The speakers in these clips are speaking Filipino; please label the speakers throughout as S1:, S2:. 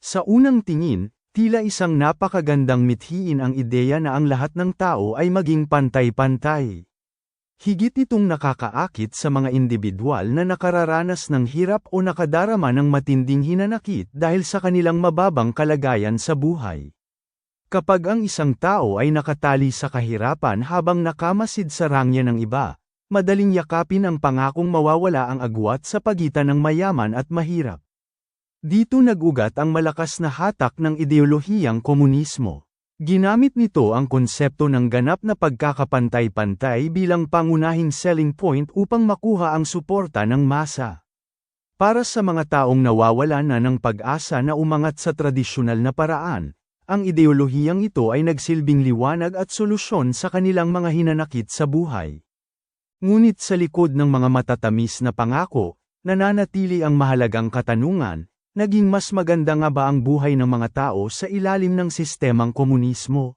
S1: Sa unang tingin, tila isang napakagandang mithiin ang ideya na ang lahat ng tao ay maging pantay-pantay. Higit itong nakakaakit sa mga individual na nakararanas ng hirap o nakadarama ng matinding hinanakit dahil sa kanilang mababang kalagayan sa buhay. Kapag ang isang tao ay nakatali sa kahirapan habang nakamasid sa rangya ng iba, madaling yakapin ang pangakong mawawala ang agwat sa pagitan ng mayaman at mahirap. Dito nag-ugat ang malakas na hatak ng ideolohiyang komunismo. Ginamit nito ang konsepto ng ganap na pagkakapantay-pantay bilang pangunahing selling point upang makuha ang suporta ng masa. Para sa mga taong nawawala na ng pag-asa na umangat sa tradisyonal na paraan, ang ideolohiyang ito ay nagsilbing liwanag at solusyon sa kanilang mga hinanakit sa buhay. Ngunit sa likod ng mga matatamis na pangako, nananatili ang mahalagang katanungan. Naging mas maganda nga ba ang buhay ng mga tao sa ilalim ng sistemang komunismo?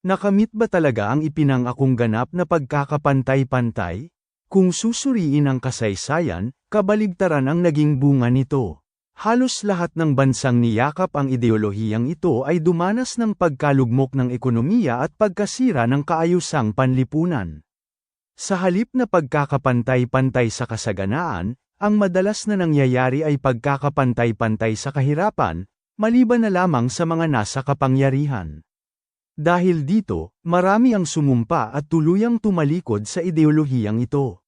S1: Nakamit ba talaga ang ipinangakong ganap na pagkakapantay-pantay? Kung susuriin ang kasaysayan, kabaligtaran ang naging bunga nito. Halos lahat ng bansang niyakap ang ideolohiyang ito ay dumanas ng pagkalugmok ng ekonomiya at pagkasira ng kaayusang panlipunan. Sa halip na pagkakapantay-pantay sa kasaganaan, ang madalas na nangyayari ay pagkakapantay-pantay sa kahirapan, maliban na lamang sa mga nasa kapangyarihan. Dahil dito, marami ang sumumpa at tuluyang tumalikod sa ideolohiyang ito.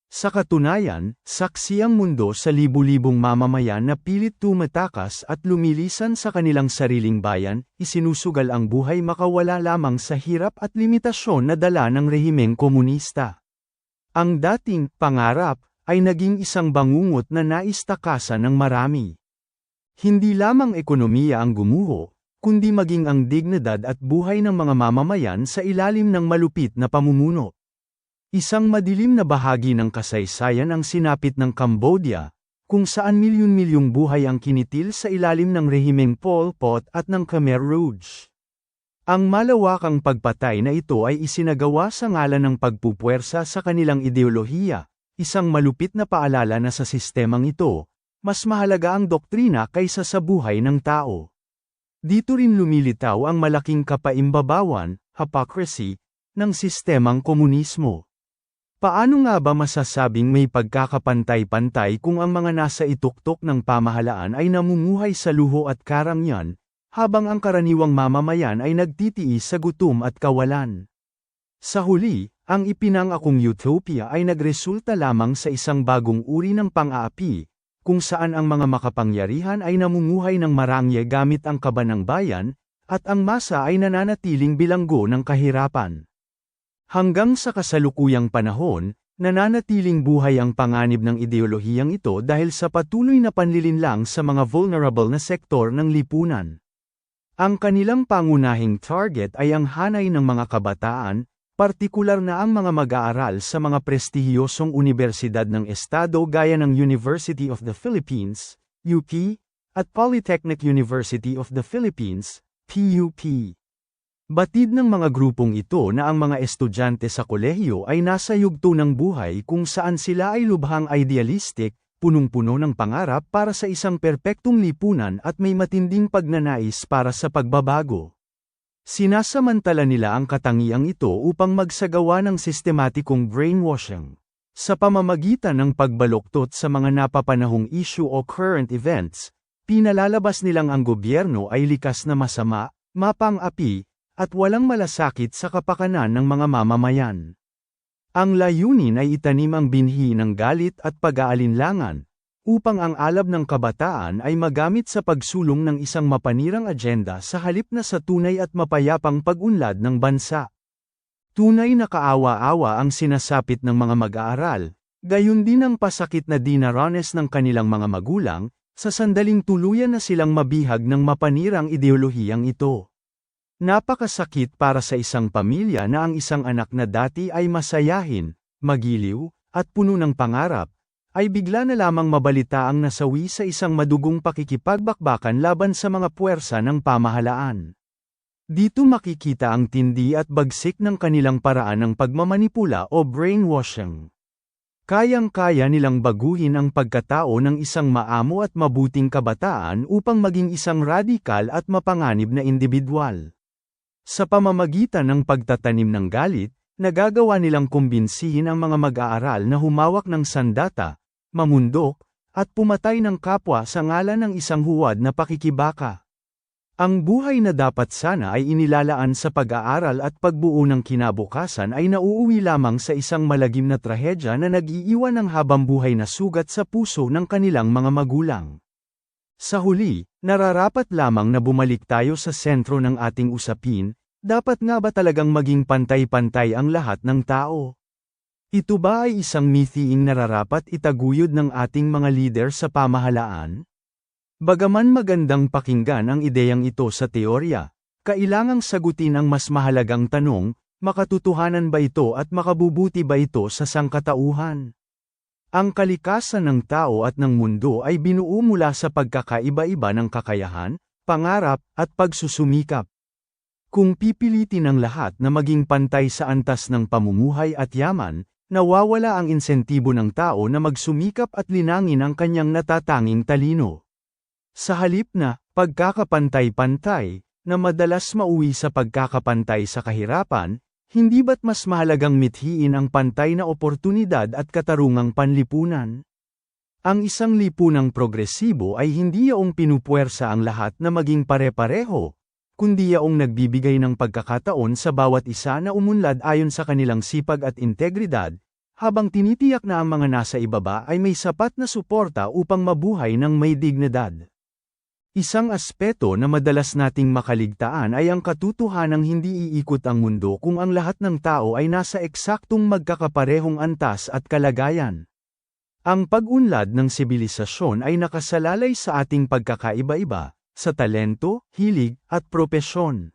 S1: Sa katunayan, saksi ang mundo sa libu-libong mamamayan na pilit tumatakas at lumilisan sa kanilang sariling bayan, isinusugal ang buhay makawala lamang sa hirap at limitasyon na dala ng rehimeng komunista. Ang dating pangarap ay naging isang bangungot na naistakasan ng marami. Hindi lamang ekonomiya ang gumuho, kundi maging ang dignidad at buhay ng mga mamamayan sa ilalim ng malupit na pamumuno. Isang madilim na bahagi ng kasaysayan ang sinapit ng Cambodia, kung saan milyon-milyong buhay ang kinitil sa ilalim ng rehimeng Pol Pot at ng Khmer Rouge. Ang malawakang pagpatay na ito ay isinagawa sa ngalan ng pagpupuwersa sa kanilang ideolohiya. Isang malupit na paalala na sa sistemang ito, mas mahalaga ang doktrina kaysa sa buhay ng tao. Dito rin lumilitaw ang malaking kapaimbabawan, hypocrisy, ng sistemang komunismo. Paano nga ba masasabing may pagkakapantay-pantay kung ang mga nasa ituktok ng pamahalaan ay namumuhay sa luho at karangyaan, habang ang karaniwang mamamayan ay nagtitiis sa gutom at kawalan? Sa huli, ang ipinangakong utopia ay nagresulta lamang sa isang bagong uri ng pang-aapi, kung saan ang mga makapangyarihan ay namumuhay ng marangya gamit ang kaba ng bayan, at ang masa ay nananatiling bilanggo ng kahirapan. Hanggang sa kasalukuyang panahon, nananatiling buhay ang panganib ng ideolohiyang ito dahil sa patuloy na panlilinlang sa mga vulnerable na sektor ng lipunan. Ang kanilang pangunahing target ay ang hanay ng mga kabataan, partikular na ang mga mag-aaral sa mga prestihiyosong unibersidad ng estado gaya ng University of the Philippines, UP, at Polytechnic University of the Philippines, PUP. Batid ng mga grupong ito na ang mga estudyante sa kolehiyo ay nasa yugto ng buhay kung saan sila ay lubhang idealistic, punong-puno ng pangarap para sa isang perpektong lipunan at may matinding pagnanais para sa pagbabago. Sinasamantala nila ang katangiang ito upang magsagawa ng sistematikong brainwashing. Sa pamamagitan ng pagbaluktot sa mga napapanahong issue o current events, pinalalabas nilang ang gobyerno ay likas na masama, mapang-api, at walang malasakit sa kapakanan ng mga mamamayan. Ang layunin ay itanim ang binhi ng galit at pag-aalinlangan, upang ang alab ng kabataan ay magamit sa pagsulong ng isang mapanirang agenda sa halip na sa tunay at mapayapang pag-unlad ng bansa. Tunay na kaawa-awa ang sinasapit ng mga mag-aaral, gayon din ang pasakit na dinaranas ng kanilang mga magulang, sa sandaling tuluyan na silang mabihag ng mapanirang ideolohiyang ito. Napakasakit para sa isang pamilya na ang isang anak na dati ay masayahin, magiliw, at puno ng pangarap, ay bigla na lamang mabalita ang nasawi sa isang madugong pakikipagbakbakan laban sa mga puwersa ng pamahalaan. Dito makikita ang tindi at bagsik ng kanilang paraan ng pagmamanipula o brainwashing. Kayang-kaya nilang baguhin ang pagkatao ng isang maamo at mabuting kabataan upang maging isang radikal at mapanganib na individual. Sa pamamagitan ng pagtatanim ng galit, nagagawa nilang kumbinsihin ang mga mag-aaral na humawak ng sandata, mamundok, at pumatay ng kapwa sa ngalan ng isang huwad na pakikibaka. Ang buhay na dapat sana ay inilalaan sa pag-aaral at pagbuo ng kinabukasan ay nauuwi lamang sa isang malagim na trahedya na nag-iiwan ng habambuhay na sugat sa puso ng kanilang mga magulang. Sa huli, nararapat lamang na bumalik tayo sa sentro ng ating usapin, dapat nga ba talagang maging pantay-pantay ang lahat ng tao? Ito ba ay isang mithiing nararapat itaguyod ng ating mga lider sa pamahalaan? Bagaman magandang pakinggan ang ideyang ito sa teorya, kailangang sagutin ang mas mahalagang tanong, makatotohanan ba ito at makabubuti ba ito sa sangkatauhan? Ang kalikasan ng tao at ng mundo ay binuo mula sa pagkakaiba-iba ng kakayahan, pangarap, at pagsusumikap. Kung pipilitin ng lahat na maging pantay sa antas ng pamumuhay at yaman, nawawala ang insentibo ng tao na magsumikap at linangin ang kanyang natatanging talino. Sa halip na, pagkakapantay-pantay, na madalas mauwi sa pagkakapantay sa kahirapan, hindi ba't mas mahalagang mithiin ang pantay na oportunidad at katarungang panlipunan? Ang isang lipunang progresibo ay hindi yaong pinupuwersa ang lahat na maging pare-pareho, kundi yaong nagbibigay ng pagkakataon sa bawat isa na umunlad ayon sa kanilang sipag at integridad, habang tinitiyak na ang mga nasa ibaba ay may sapat na suporta upang mabuhay ng may dignidad. Isang aspeto na madalas nating makaligtaan ay ang katotohanang hindi iikot ang mundo kung ang lahat ng tao ay nasa eksaktong magkakaparehong antas at kalagayan. Ang pag-unlad ng sibilisasyon ay nakasalalay sa ating pagkakaiba-iba, sa talento, hilig, at propesyon.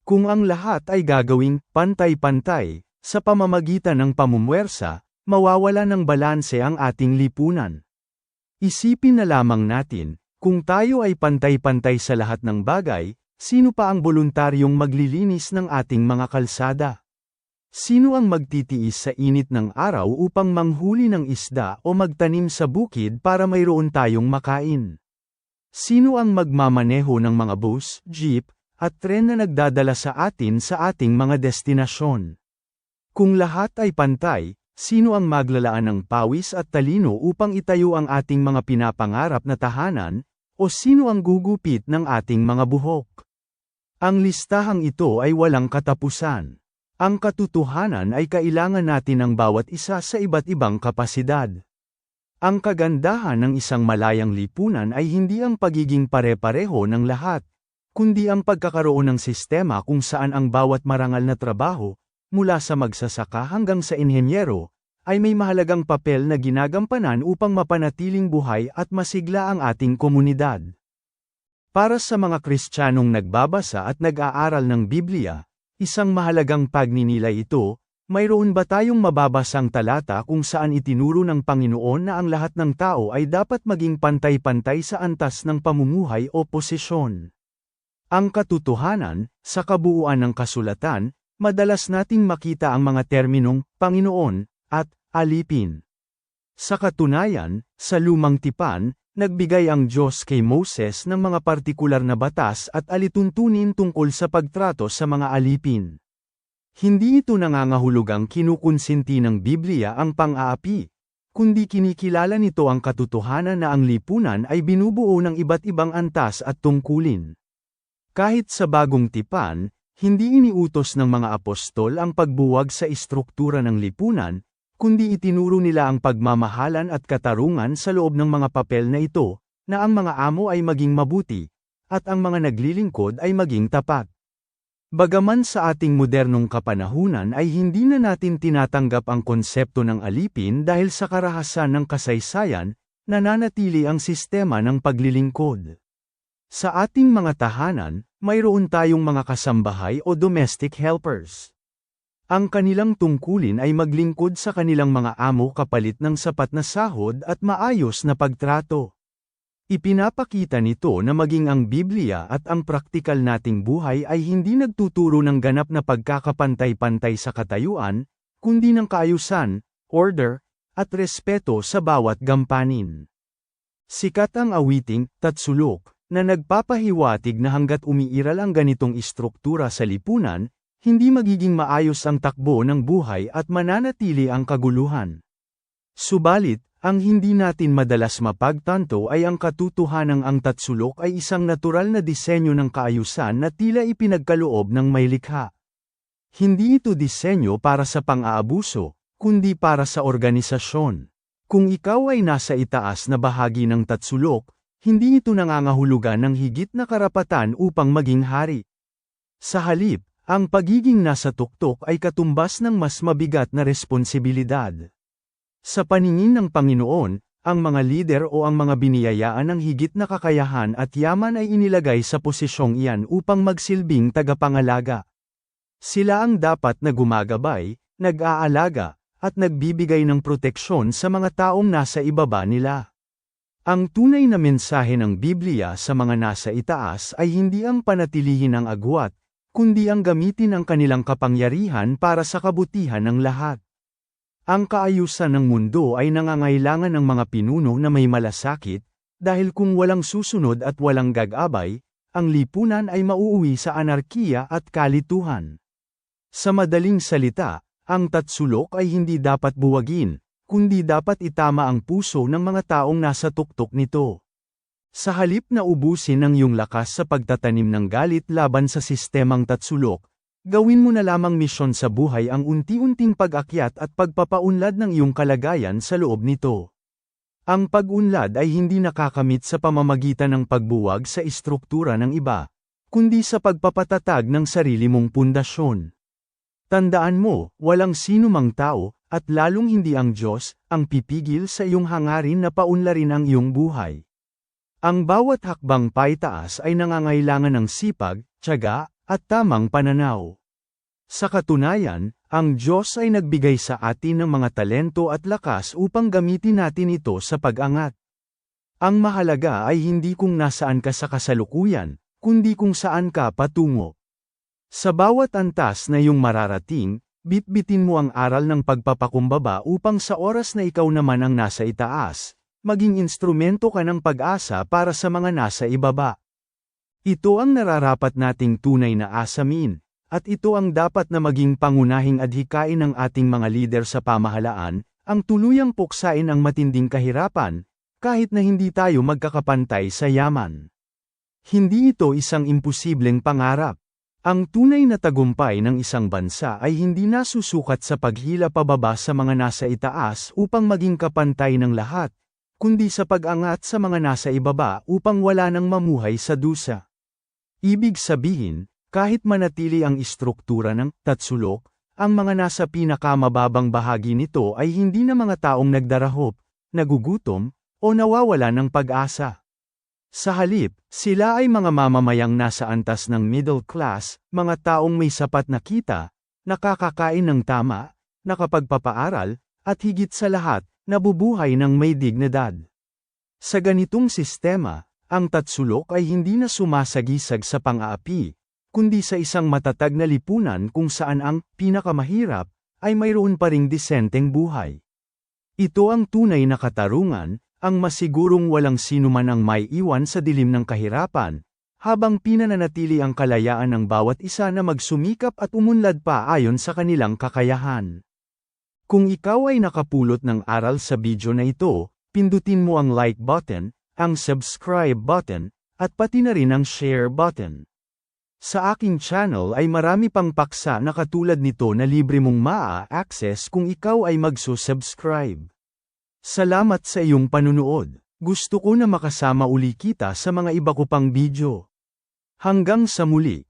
S1: Kung ang lahat ay gagawing pantay-pantay, sa pamamagitan ng pamumuwersa, mawawala ng balanse ang ating lipunan. Isipin na lamang natin, kung tayo ay pantay-pantay sa lahat ng bagay, sino pa ang voluntaryong maglilinis ng ating mga kalsada? Sino ang magtitiis sa init ng araw upang manghuli ng isda o magtanim sa bukid para mayroon tayong makain? Sino ang magmamaneho ng mga bus, jeep, at tren na nagdadala sa atin sa ating mga destinasyon? Kung lahat ay pantay, sino ang maglalaan ng pawis at talino upang itayo ang ating mga pinapangarap na tahanan, o sino ang gugupit ng ating mga buhok? Ang listahang ito ay walang katapusan. Ang katotohanan ay kailangan natin ng bawat isa sa iba't ibang kapasidad. Ang kagandahan ng isang malayang lipunan ay hindi ang pagiging pare-pareho ng lahat, kundi ang pagkakaroon ng sistema kung saan ang bawat marangal na trabaho, mula sa magsasaka hanggang sa inhenyero, ay may mahalagang papel na ginagampanan upang mapanatiling buhay at masigla ang ating komunidad. Para sa mga Kristiyanong nagbabasa at nag-aaral ng Biblia, isang mahalagang pagninilay ito, mayroon ba tayong mababasang talata kung saan itinuro ng Panginoon na ang lahat ng tao ay dapat maging pantay-pantay sa antas ng pamumuhay o posisyon? Ang katotohanan, sa kabuuan ng kasulatan, madalas nating makita ang mga terminong Panginoon at alipin. Sa katunayan, sa Lumang Tipan, nagbigay ang Diyos kay Moses ng mga partikular na batas at alituntunin tungkol sa pagtrato sa mga alipin. Hindi ito nangangahulugang kinukonsinti ng Biblia ang pang-aapi, kundi kinikilala nito ang katotohanan na ang lipunan ay binubuo ng iba't ibang antas at tungkulin. Kahit sa Bagong Tipan, hindi iniutos ng mga apostol ang pagbuwag sa istruktura ng lipunan, kundi itinuro nila ang pagmamahalan at katarungan sa loob ng mga papel na ito, na ang mga amo ay maging mabuti, at ang mga naglilingkod ay maging tapat. Bagaman sa ating modernong kapanahunan ay hindi na natin tinatanggap ang konsepto ng alipin dahil sa karahasan ng kasaysayan, nananatili ang sistema ng paglilingkod. Sa ating mga tahanan, mayroon tayong mga kasambahay o domestic helpers. Ang kanilang tungkulin ay maglingkod sa kanilang mga amo kapalit ng sapat na sahod at maayos na pagtrato. Ipinapakita nito na maging ang Biblia at ang praktikal nating buhay ay hindi nagtuturo ng ganap na pagkakapantay-pantay sa katayuan, kundi ng kaayusan, order, at respeto sa bawat gampanin. Sikat ang awiting, Tatsulok, na nagpapahiwatig na hanggat umiiral ang ganitong istruktura sa lipunan, hindi magiging maayos ang takbo ng buhay at mananatili ang kaguluhan. Subalit, ang hindi natin madalas mapagtanto ay ang katotohanang ang Tatsulok ay isang natural na disenyo ng kaayusan na tila ipinagkaloob ng may likha. Hindi ito disenyo para sa pang-aabuso, kundi para sa organisasyon. Kung ikaw ay nasa itaas na bahagi ng Tatsulok, hindi ito nangangahulugan ng higit na karapatan upang maging hari. Sa halip, ang pagiging nasa tuktok ay katumbas ng mas mabigat na responsibilidad. Sa paningin ng Panginoon, ang mga lider o ang mga biniyayaan ng higit na kakayahan at yaman ay inilagay sa posisyong iyan upang magsilbing tagapangalaga. Sila ang dapat na gumagabay, nag-aalaga, at nagbibigay ng proteksyon sa mga taong nasa ibaba nila. Ang tunay na mensahe ng Biblia sa mga nasa itaas ay hindi ang panatilihin ang agwat, kundi ang gamitin ang kanilang kapangyarihan para sa kabutihan ng lahat. Ang kaayusan ng mundo ay nangangailangan ng mga pinuno na may malasakit, dahil kung walang susunod at walang gagabay, ang lipunan ay mauuwi sa anarkiya at kalituhan. Sa madaling salita, ang Tatsulok ay hindi dapat buwagin, kundi dapat itama ang puso ng mga taong nasa tuktok nito. Sa halip na ubusin ang iyong lakas sa pagtatanim ng galit laban sa sistemang Tatsulok, gawin mo na lamang misyon sa buhay ang unti-unting pag-akyat at pagpapaunlad ng iyong kalagayan sa loob nito. Ang pag-unlad ay hindi nakakamit sa pamamagitan ng pagbuwag sa istruktura ng iba, kundi sa pagpapatatag ng sarili mong pundasyon. Tandaan mo, walang sino mang tao, at lalong hindi ang Diyos, ang pipigil sa iyong hangarin na paunlarin ang iyong buhay. Ang bawat hakbang paitaas ay nangangailangan ng sipag, tiyaga, at tamang pananaw. Sa katunayan, ang Diyos ay nagbigay sa atin ng mga talento at lakas upang gamitin natin ito sa pag-angat. Ang mahalaga ay hindi kung nasaan ka sa kasalukuyan, kundi kung saan ka patungo. Sa bawat antas na iyong mararating, bitbitin mo ang aral ng pagpapakumbaba upang sa oras na ikaw naman ang nasa itaas, maging instrumento ka ng pag-asa para sa mga nasa ibaba. Ito ang nararapat nating tunay na asamin, at ito ang dapat na maging pangunahing adhikain ng ating mga lider sa pamahalaan, ang tuluyang puksain ang matinding kahirapan, kahit na hindi tayo magkakapantay sa yaman. Hindi ito isang imposibleng pangarap. Ang tunay na tagumpay ng isang bansa ay hindi nasusukat sa paghila pababa sa mga nasa itaas upang maging kapantay ng lahat, kundi sa pag-angat sa mga nasa ibaba upang wala nang mamuhay sa dusa. Ibig sabihin, kahit manatili ang istruktura ng Tatsulok, ang mga nasa pinakamababang bahagi nito ay hindi na mga taong nagdarahop, nagugutom, o nawawala ng pag-asa. Sa halip, sila ay mga mamamayang nasa antas ng middle class, mga taong may sapat na kita, nakakakain ng tama, nakapagpapaaral, at higit sa lahat, nabubuhay ng may dignidad. Sa ganitong sistema, ang Tatsulok ay hindi na sumasagisag sa pang-aapi, kundi sa isang matatag na lipunan kung saan ang pinakamahirap ay mayroon pa ring disenteng buhay. Ito ang tunay na katarungan, ang masigurong walang sinuman ang may iwan sa dilim ng kahirapan, habang pinananatili ang kalayaan ng bawat isa na magsumikap at umunlad pa ayon sa kanilang kakayahan. Kung ikaw ay nakapulot ng aral sa video na ito, pindutin mo ang like button, ang subscribe button, at pati na rin ang share button. Sa aking channel ay marami pang paksa na katulad nito na libre mong maa-access kung ikaw ay magsusubscribe. Salamat sa iyong panunood. Gusto ko na makasama uli kita sa mga iba ko pang video. Hanggang sa muli.